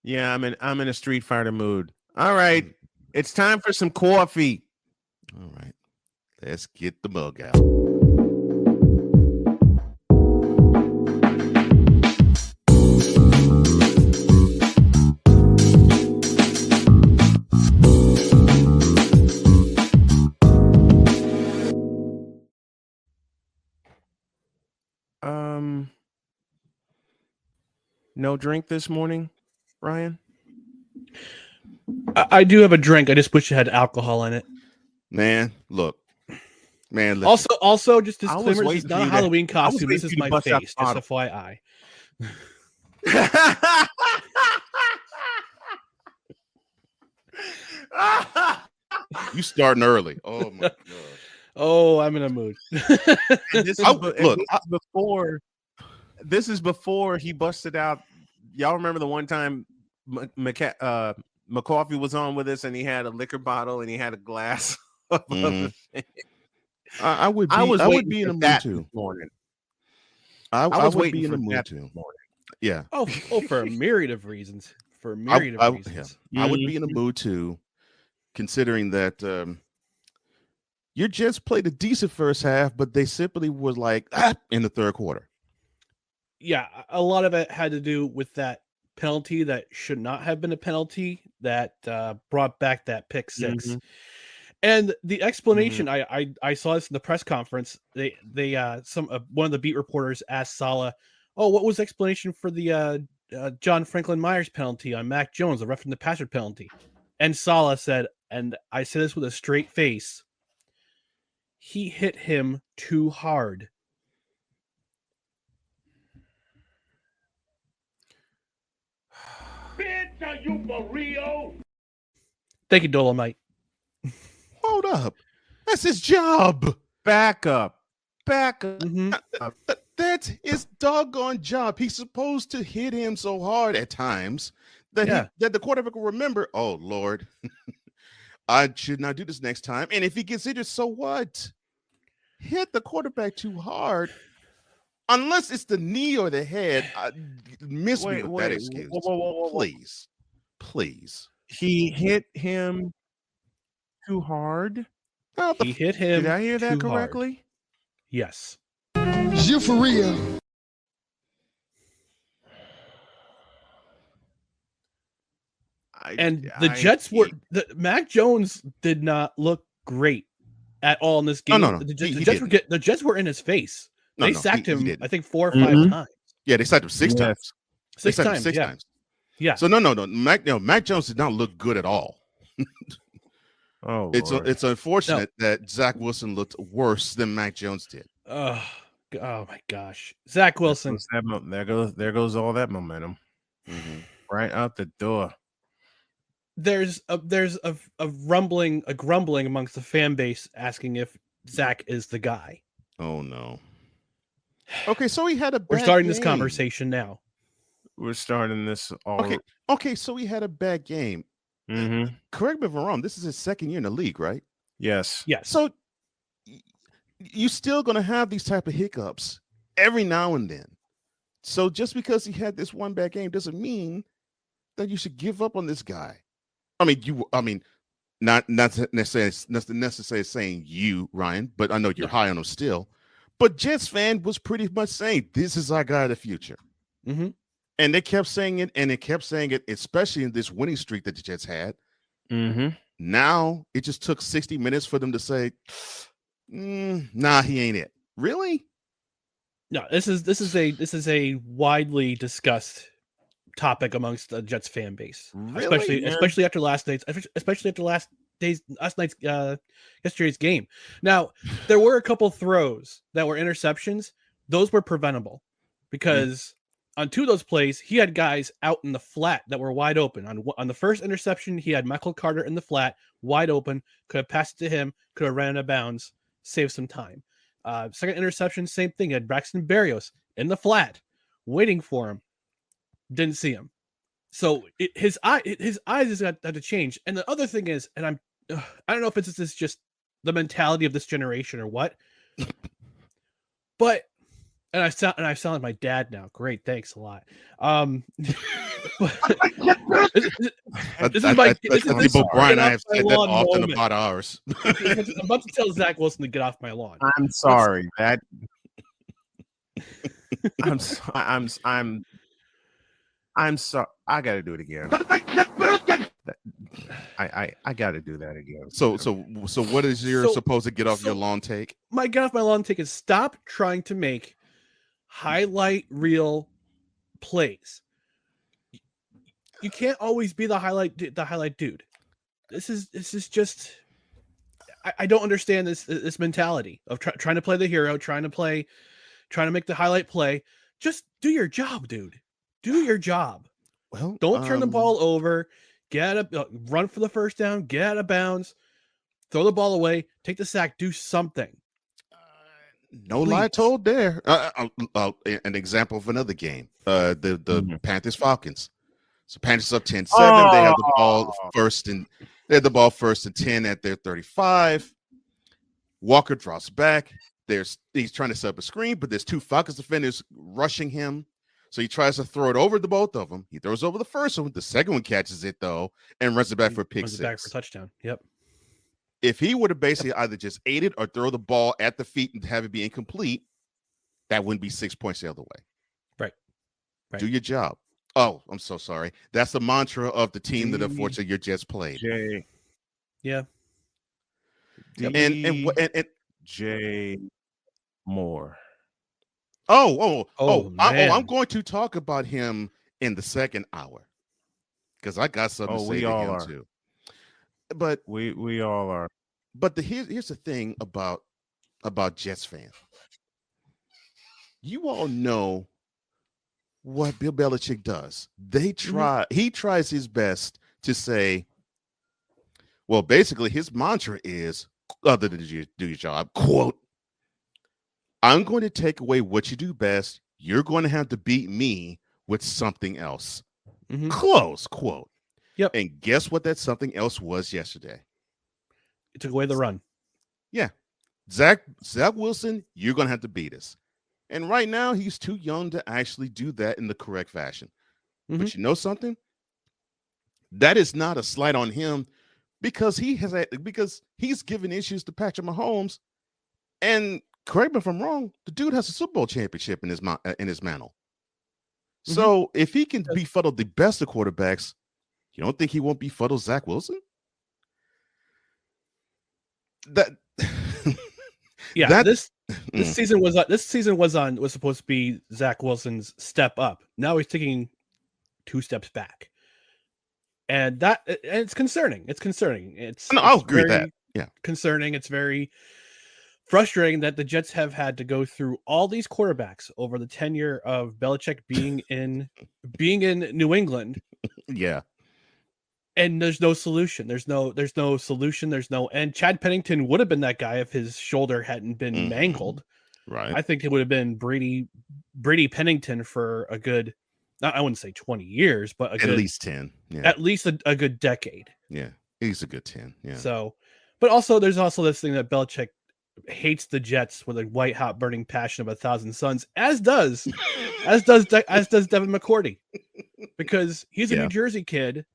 Yeah, I'm in a Street Fighter mood. All right, it's time for some coffee. All right. Let's get the mug out. Um, no drink this morning, Ryan. I do have a drink. I just wish it had alcohol in it. Man, look. Man, listen. Also, just I was disclaimer: this is waiting not for a you to- Halloween I was costume. waiting This for is you to my bust out face. the Just bottle. FYI. You starting early. Oh my god. Oh, I'm in a mood. And this is, before. This is before he busted out. Y'all remember the one time McCarthy was on with us, and he had a liquor bottle and he had a glass of Mhm. the thing. I would be. I was I would waiting be in for a mood that too. this morning. I I was would waiting be in for a mood that too. this morning. Yeah. oh, for a myriad of reasons. For a I, myriad I, of yeah. reasons. I would be in a mood too, considering that your Jets played a decent first half, but they simply was like in the third quarter. Yeah, a lot of it had to do with that penalty that should not have been a penalty that brought back that pick 6. Mhm. And the explanation, I saw this in the press conference. They some one of the beat reporters asked Saleh, "Oh, what was the explanation for the John Franklin Myers penalty on Mac Jones, the roughing the passer penalty?" And Saleh said, and I say this with a straight face, he hit him too hard. Bitch, are you for real? Thank you, Dolomite. Hold up, that's his job. Back up. Mm-hmm. That's his doggone job. He's supposed to hit him so hard at times that Yeah. that the quarterback will remember. Oh Lord, I should not do this next time. And if he gets injured, so what? Hit the quarterback too hard, unless it's the knee or the head. Miss me with that excuse, Whoa. please, please. He hit him too hard. Now, He hit him. Did I hear that too hard. correctly? Yes. Is you for real? And the Jets were Mac Jones did not look great at all in this game. No. The Jets were in his face. They sacked him, didn't. I think, 4 or 5 times. Yeah, they sacked him 6 Yes. times. They sacked him 6 yeah. times. Yeah. So no. Mac Jones did not look good at all. Oh, It's unfortunate that Zach Wilson looked worse than Mac Jones did. Oh my gosh. Zach Wilson. There goes all that momentum right out the door. There's a grumbling amongst the fan base asking if Zach is the guy. Oh no. Okay, so he had a bad We're starting this game. conversation now. We're starting this all. Okay, so he had a bad game. Correct me if I'm wrong. This is his second year in the league, right? Yes. So you're still going to have these type of hiccups every now and then. So just because he had this one bad game doesn't mean that you should give up on this guy. Not necessarily saying you, Ryan, but I know you're high on him still. But Jets fan was pretty much saying this is our guy of the future. Mm-hmm. And they kept saying it, especially in this winning streak that the Jets had. Now it just took 60 minutes for them to say, nah, he ain't it. Really? No, this is a widely discussed topic amongst the Jets fan base, Really? especially after yesterday's game. Now, there were a couple throws that were interceptions; those were preventable because on 2 of those plays, he had guys out in the flat that were wide open. On the first interception, he had Michael Carter in the flat, wide open, could have passed it to him, could have ran out of bounds, saved some time. Second interception, same thing. He had Braxton Berrios in the flat, waiting for him. Didn't see him. So his eyes has got to change. And the other thing is, and I don't know if it's just the mentality of this generation or what, but And I sound like my dad now. Great, thanks a lot. This is my. This is Both Brian and I have my said that lawn often moment. about ours. I'm about to tell Zach Wilson to get off my lawn. I'm sorry. I'm sorry. I got to do it again. I got to do that again. So what is your supposed to get off your lawn take? My get off my lawn take is stop trying to make highlight reel plays. You can't always be the highlight dude. This is just. I don't understand this mentality of trying to play the hero, trying to make the highlight play. Just do your job, dude. Do your job. Well, don't turn the ball over. Run for the first down. Get out of bounds. Throw the ball away. Take the sack. Do something. No lie told there. An example of another game. The Panthers Falcons. So Panthers up 10-7. They have the ball first and 10 at their 35. Walker drops back. He's trying to set up a screen, but there's two Falcons defenders rushing him. So he tries to throw it over to both of them. He throws over the first one. The second one catches it though and runs it back for a pick six. Back for a touchdown. Yep. If he would have basically either just ate it or throw the ball at the feet and have it be incomplete, that wouldn't be 6 points the other way. Right. Do your job. Oh, I'm so sorry. That's the mantra of the team that unfortunately your Jets played. Yeah. And Jay Moore. I'm going to talk about him in the second hour because I got something to say to him too. But we all are. But here's the thing about Jets fans. You all know what Bill Belichick does. He tries his best to say, well, basically his mantra is, other than you do your job, quote, I'm going to take away what you do best. You're going to have to beat me with something else. Close quote. Yep. And guess what that something else was yesterday? It took away the run. Yeah. Zach Wilson, you're going to have to beat us. And right now, he's too young to actually do that in the correct fashion. But you know something? That is not a slight on him because he's given issues to Patrick Mahomes. And correct me if I'm wrong, the dude has a Super Bowl championship in his mantle. So if he can befuddle the best of quarterbacks, you don't think he won't befuddle Zach Wilson? This season was supposed to be Zach Wilson's step up. Now he's taking 2 steps back, and it's concerning. I'll agree with that. Yeah, concerning. It's very frustrating that the Jets have had to go through all these quarterbacks over the tenure of Belichick being in New England. Yeah. And there's no solution. There's no solution. And Chad Pennington would have been that guy if his shoulder hadn't been mangled. Right. I think it would have been Brady Pennington for a good, I wouldn't say 20 years, but at least 10. Yeah. At least a good decade. Yeah. He's a good 10. Yeah. So, but also there's also this thing that Belichick hates the Jets with a white hot burning passion of 1,000 suns, as does Devin McCourty, because he's a New Jersey kid.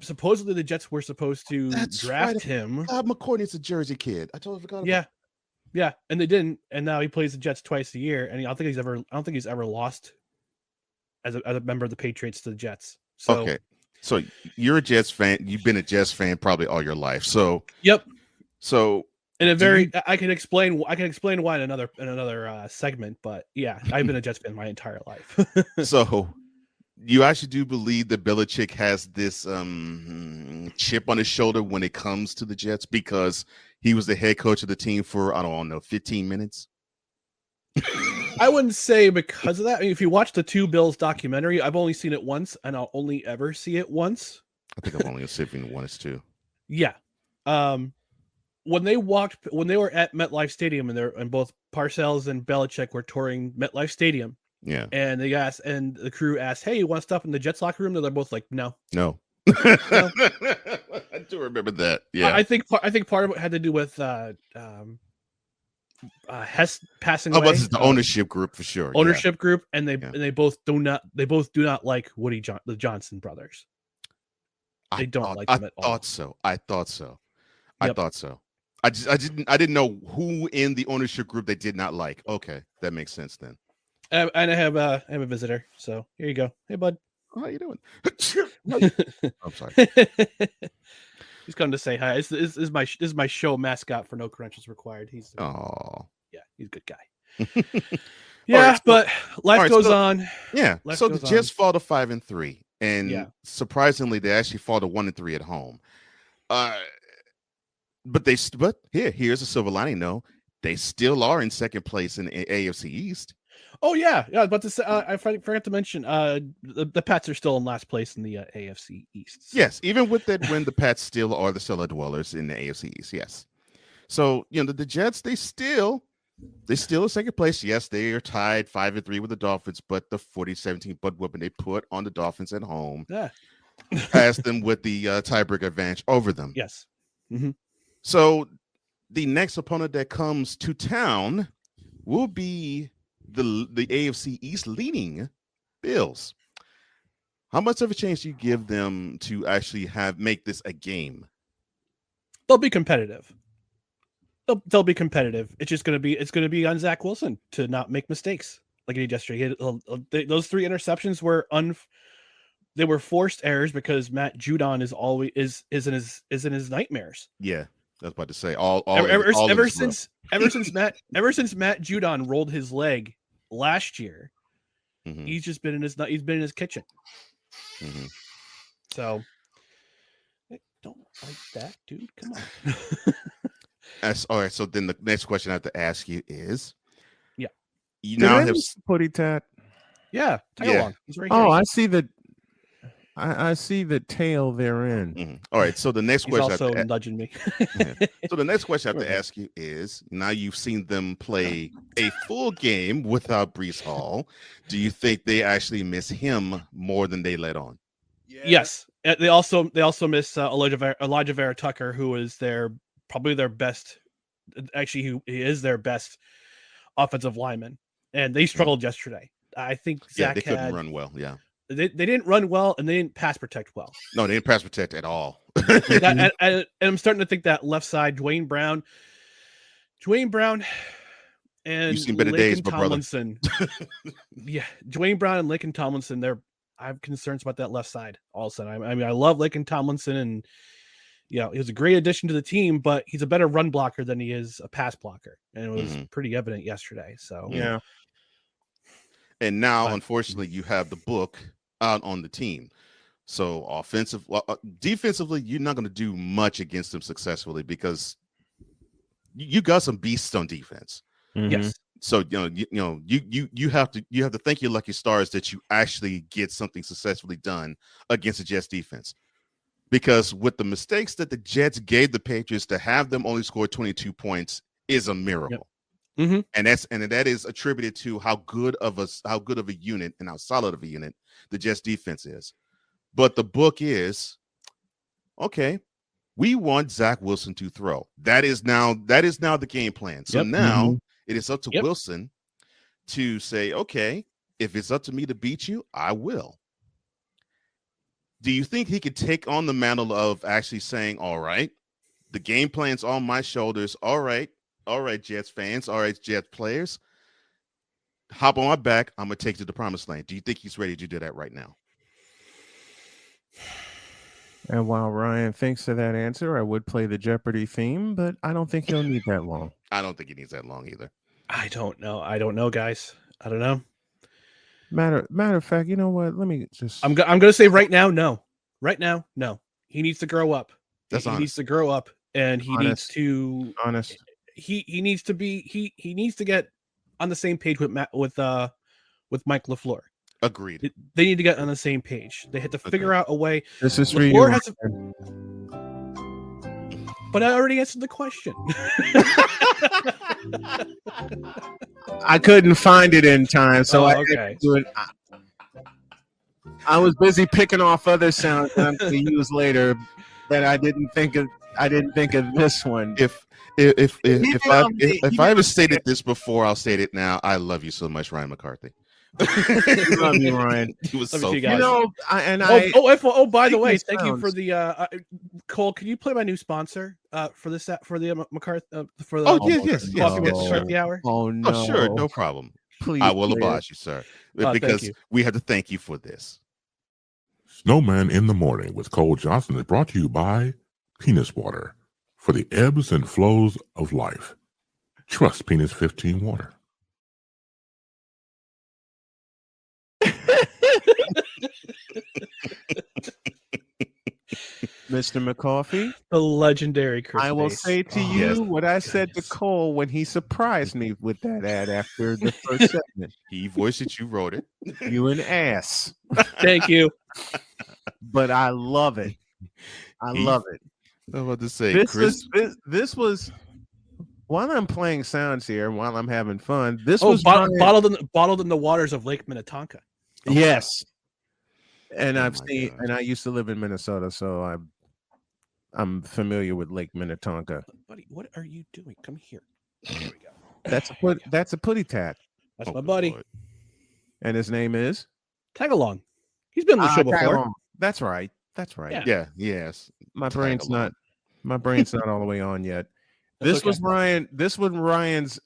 Supposedly the Jets were supposed to draft him. McCourty's a Jersey kid. I totally forgot about Yeah, and they didn't, and now he plays the Jets twice a year, and I don't think he's ever lost as a member of the Patriots to the Jets. So okay, so you're a Jets fan. You've been a Jets fan probably all your life. So yep. So I can explain why in another segment, but yeah, I've been a Jets fan my entire life. So you actually do believe that Belichick has this chip on his shoulder when it comes to the Jets because he was the head coach of the team for, I don't know, 15 minutes? I wouldn't say because of that. I mean, if you watch the 2 Bills documentary, I've only seen it once, and I'll only ever see it once. I think I've only seen it once too. Yeah. When they were at MetLife Stadium, and both Parcells and Belichick were touring MetLife Stadium. Yeah. And the crew asked, "Hey, you want to stop in the Jets locker room?" They're both like, "No." No. I do remember that. Yeah. I think part of it had to do with Hess passing Oh, away. but it's the ownership group for sure. Ownership group, and they both do not like the Johnson brothers. They don't like them at all. I thought so. I Yep. thought so. I didn't know who in the ownership group they did not like. Okay, that makes sense then. And I have a visitor. So here you go. Hey, bud. How you doing? I'm sorry. He's come to say hi. This is my show mascot for No Credentials Required. He's he's a good guy. Yeah, right, but life goes on. Yeah. Life So the goes Jets fall to 5-3, and Yeah. surprisingly, they actually fall to 1-3 at home. But here's a silver lining. No, they still are in second place in the AFC East. Oh yeah, I was about to say. I forgot to mention. The Pats are still in last place in the AFC East. So. Yes, even with that win, the Pats still are the cellar dwellers in the AFC East. Yes. So the Jets, they still in second place. Yes, they are tied 5-3 with the Dolphins, but the 40-17 butt whooping they put on the Dolphins at home passed them with the tiebreaker advantage over them. Yes. Mm-hmm. So the next opponent that comes to town will be the AFC East leading Bills. How much of a chance do you give them to actually make this a game? They'll be competitive. They'll be competitive. It's going to be on Zach Wilson to not make mistakes like he did yesterday. Those 3 interceptions were they were forced errors because Matt Judon is in his nightmares. Yeah, I was about to say ever since Matt Judon rolled his leg last year, he's been in his kitchen. Mm-hmm. So I don't like that, dude. Come on. All right. So then the next question I have to ask you is, you Did now I have miss Putty Tat. Yeah, tag along. He's right Oh, here. I see the. I see the tail therein. Mm-hmm. All right. So the next He's question also nudging me. So the next question I have to ask you is: now you've seen them play a full game without Breece Hall. Do you think they actually miss him more than they let on? Yes. They also miss Elijah Vera Tucker, who is probably their best. Actually, he is their best offensive lineman, and they struggled yesterday. I think Zach they couldn't run well. Yeah. They didn't run well, and they didn't pass protect well. No, they didn't pass protect at all. and I'm starting to think that left side, Dwayne Brown, and You've seen better days, my Tomlinson. Yeah, Dwayne Brown and Laken Tomlinson. I have concerns about that left side. All of a sudden, I mean, I love Laken Tomlinson, and he was a great addition to the team, but he's a better run blocker than he is a pass blocker, and it was pretty evident yesterday. So yeah. And now, unfortunately, you have the book out on the team. So defensively, you're not going to do much against them successfully because you got some beasts on defense. Mm-hmm. yes, So you have to thank your lucky stars that you actually get something successfully done against the Jets defense. Because with the mistakes that the Jets gave the Patriots, to have them only score 22 points is a miracle. Yep. Mm-hmm. And that is attributed to how good of a unit and how solid of a unit the Jets defense is. But the book is, okay, we want Zach Wilson to throw. That is now the game plan. So now it is up to Wilson to say, okay, if it's up to me to beat you, I will. Do you think he could take on the mantle of actually saying, all right, the game plan's on my shoulders. All right, Jets fans. All right, Jets players. Hop on my back. I'm going to take you to the promised land. Do you think he's ready to do that right now? And while Ryan thinks of that answer, I would play the Jeopardy theme, but I don't think he'll need that long. I don't think he needs that long either. I don't know, guys. I don't know. Matter of fact, you know what? Let me just. I'm going to say right now, no. Right now, no. He needs to grow up. That's he needs to grow up, and he needs to He needs to be he needs to get on the same page with Mike LaFleur. Agreed. They need to get on the same page. They had to figure out a way. This is for you. But I already answered the question. I couldn't find it in time, so I had to do it. I was busy picking off other sounds that I'm going to use later, but I didn't think of this one. If I ever stated this before, I'll state it now. I love you so much, Ryan McCarthy. Love you, Ryan. He was Love so you funny. guys. By the way, thank you for the Cole. Can you play my new sponsor for the McCarthy for the Coffee with McCarthy Hour? Oh no! Oh sure, no problem. Please, I will oblige you, sir, because we have to thank you for this. Snowman in the Morning with Cole Johnson is brought to you by Penis Water for the ebbs and flows of life. Trust Penis 15 Water. Mr. McCarthy, the legendary Chris I will Bass. say to you what I said to Cole when he surprised me with that ad after the first segment. He voiced it, you wrote it. You an ass. Thank you. But I love it. I love it. I was about to say, this was while I'm playing sounds here, while I'm having fun. This Oh, was bottled in the waters of Lake Minnetonka. Yes. And Oh I've my seen, gosh. and I used to live in Minnesota, so I'm familiar with Lake Minnetonka. Buddy, what are you doing? Come here. There we go. That's a putty tat, That's Oh, my good buddy. Lord. and his name is Tag along. He's been on the show Tag before. Along. That's right. That's right. Yeah. Yeah, yes. My Tag brain's Along. not all the way on yet. That's This okay. was Ryan. This was Ryan's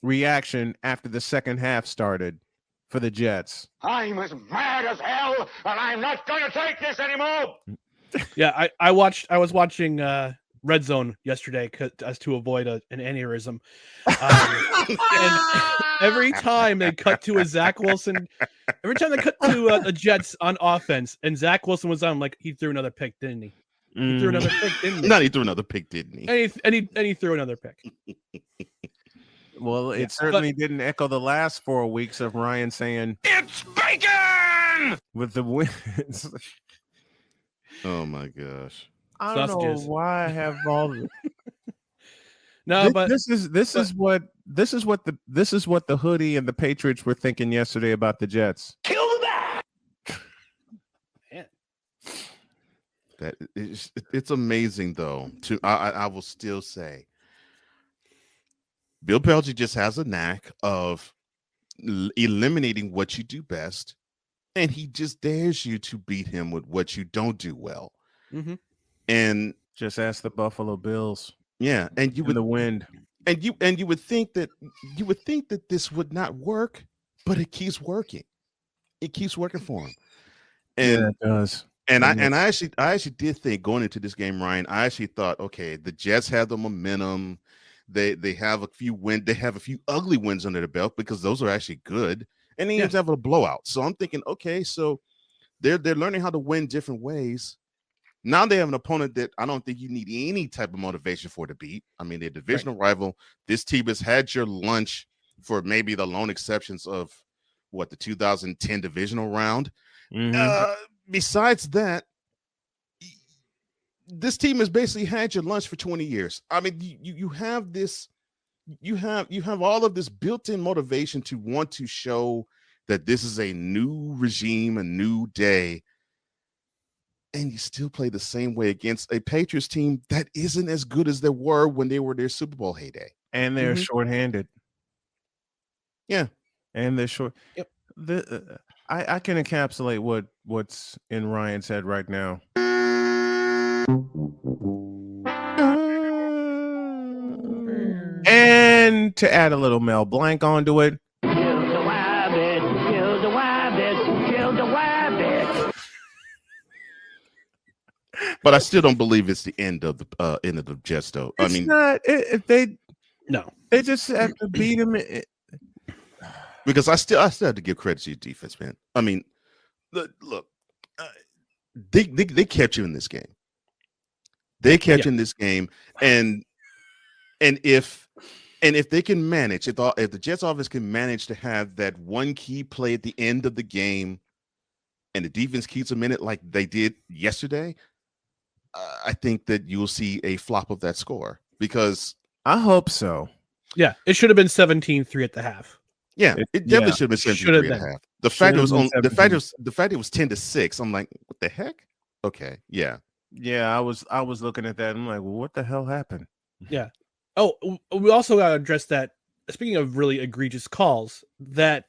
reaction after the second half started for the Jets. I'm as mad as hell, and I'm not going to take this anymore. Yeah, I was watching Red Zone yesterday as to avoid an aneurysm. And every time they cut to a Zach Wilson, every time they cut to the Jets on offense, and Zach Wilson was on, like, he threw another pick, didn't he? He threw another pick, didn't he? No, he threw another pick, didn't he? And he threw another pick. Well, it Yeah, certainly didn't echo the last 4 weeks of Ryan saying It's bacon! with the wins. Oh my gosh. I don't know Sausages. why I have all the No, but this is what the hoodie and the Patriots were thinking yesterday about the Jets. Kill that! man, That it's amazing though. I will still say Bill Belichick just has a knack of eliminating what you do best, and he just dares you to beat him with what you don't do well. mhm. And Just ask the Buffalo Bills yeah, and you in would the wind. and you would think that this would not work, but it keeps working. It keeps working for him. And It does. And I actually did think going into this game, Ryan, I actually thought, okay, the Jets have the momentum. They have a few ugly wins under the belt because those are actually good. And they even have a blowout. So I'm thinking, okay, so they're learning how to win different ways. Now they have an opponent that I don't think you need any type of motivation for to beat. I mean, they're divisional rival. This team has had your lunch for maybe the lone exceptions of the 2010 divisional round. Besides that, this team has basically had your lunch for 20 years. I mean, you have this, you have all of this built-in motivation to want to show that this is a new regime, a new day, and you still play the same way against a Patriots team that isn't as good as they were when they were their Super Bowl heyday. And they're shorthanded. Yeah. And they're short. Yep. I can encapsulate what's in Ryan's head right now. And to add a little Mel Blanc onto it. Kill the rabbit, kill the rabbit, kill the rabbit. But I still don't believe it's the end of the Jets, though. It's not. They just have to beat him. Because I still have to give credit to your defense, man. I mean, look, they kept you in this game. They kept you in this game, and if they can manage, if the Jets offense can manage to have that one key play at the end of the game, and the defense keeps them in it like they did yesterday, I think that you'll see a flop of that score. Because I hope so. Yeah, it should have been 17-3 at the half. Yeah, it definitely should have been 17-3 at half. The fact it was 10-6. I'm like, what the heck? Okay, yeah. Yeah, I was looking at that. I'm like, well, what the hell happened? Yeah, Oh, we also got to address that. Speaking of really egregious calls, that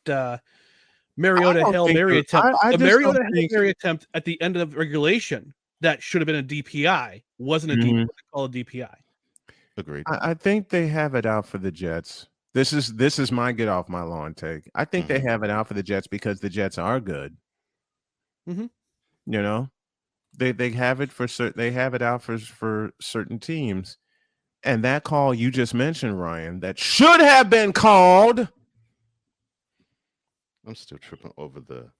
Mariota Hail Mary attempt, the Mariota Hail Mary attempt at the end of regulation that should have been a DPI wasn't a DPI. Called a DPI. Agreed. I think they have it out for the Jets. This is my get off my lawn take. I think they have it out for the Jets because the Jets are good. Mm-hmm. You know, they have it for they have it out for certain teams, and that call you just mentioned, Ryan, that should have been called. I'm still tripping over the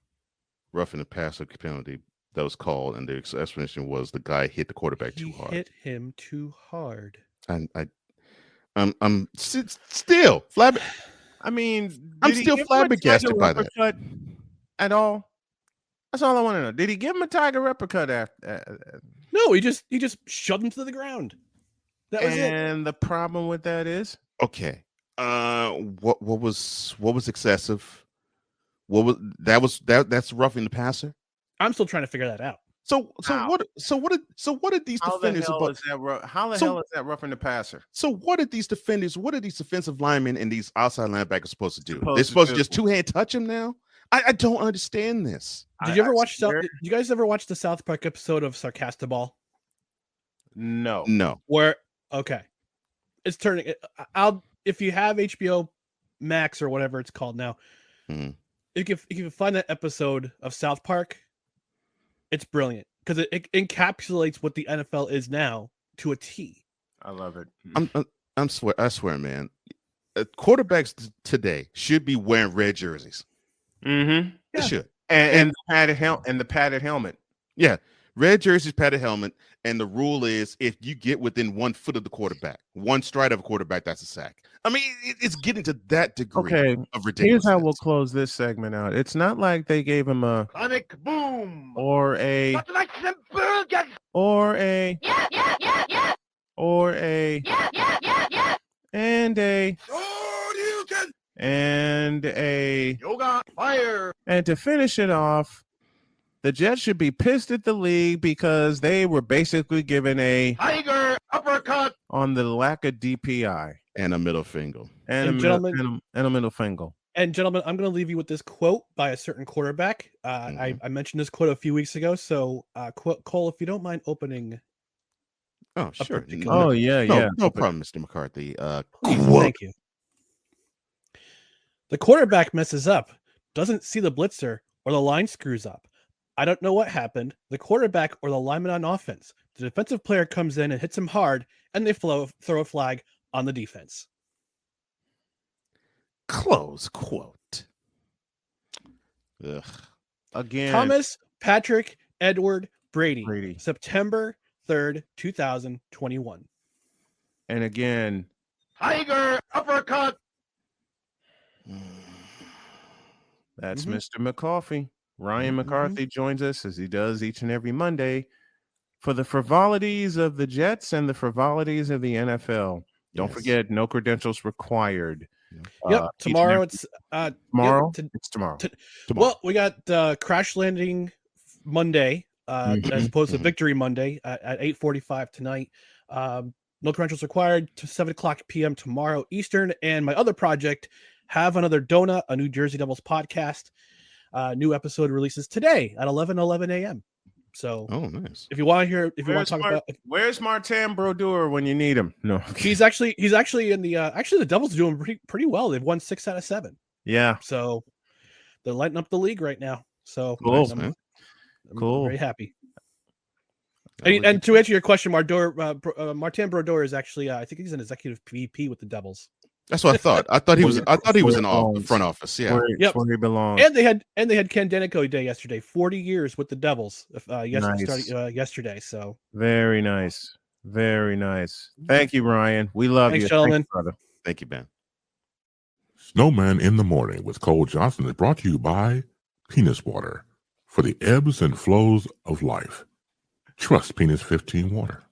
roughing the passer penalty that was called, and the explanation was the guy hit the quarterback too hard. Hit him too hard. I'm still flabbergasted. I mean, I'm still flabbergasted by that. At all? That's all I want to know. Did he give him a tiger uppercut after? No, he just shoved him to the ground. That was it. And the problem with that is, okay, what was excessive? That's roughing the passer. I'm still trying to figure that out. So what did these defenders about? How the hell is that roughing the passer? So what did these defenders? What are these defensive linemen and these outside linebackers supposed to do? They're supposed to just two-hand touch him now. I don't understand this. Did you ever watch? Did you guys ever watch the South Park episode of Sarcastaball? No. Where it's turning. If you have HBO Max or whatever it's called now, if you can find that episode of South Park, it's brilliant because it encapsulates what the NFL is now to a T. I love it. I swear, man. Quarterbacks today should be wearing red jerseys. Mm-hmm. They should. And the padded helmet. Yeah. Red jerseys, padded helmet, and the rule is if you get within 1 foot of the quarterback, one stride of a quarterback, that's a sack. I mean, it's getting to that degree of ridiculous. Here's how we'll close this segment out. It's not like they gave him a Sonic boom or a and a Yoga fire. And to finish it off, the Jets should be pissed at the league because they were basically given a tiger uppercut on the lack of DPI and a middle finger. And a middle finger. And gentlemen, I'm going to leave you with this quote by a certain quarterback. I mentioned this quote a few weeks ago. So, Cole, if you don't mind opening. Oh, sure. No problem, Mr. McCarthy. Thank you. The quarterback messes up, doesn't see the blitzer, or the line screws up. I don't know what happened. The quarterback or the lineman on offense. The defensive player comes in and hits him hard, and they throw a flag on the defense. Close quote. Ugh. Again, Thomas Patrick Edward Brady. September 3rd, 2021. And again, tiger uppercut. That's Mr. McCarthy. Ryan McCarthy joins us as he does each and every Monday for the frivolities of the Jets and the frivolities of the NFL. Don't forget, no credentials required. Tomorrow it's tomorrow. It's tomorrow. Well, we got Crash Landing Monday as opposed to Victory Monday at 8:45 tonight. No credentials required to 7:00 p.m. tomorrow Eastern. And my other project, Have Another Donut, a New Jersey Devils podcast. New episode releases today at 11 a.m. So, nice. If you want to talk about, where's Martin Brodeur when you need him? No, he's actually in the the Devils are doing pretty well. They've won 6 out of 7. Yeah, so they're lighting up the league right now. So cool, I'm cool, very happy. And to answer your question, Martin Brodeur is actually I think he's an executive VP with the Devils. That's what I thought. I thought he was in the front office. Yeah. Where he belongs. And they had Ken Danico Day yesterday. 40 years with the Devils. Yesterday. So very nice. Very nice. Thank you, Ryan. We love you. Gentlemen. Thanks, brother. Thank you, Ben. Snowman in the Morning with Cole Johnson is brought to you by Penis Water for the ebbs and flows of life. Trust Penis 15 Water.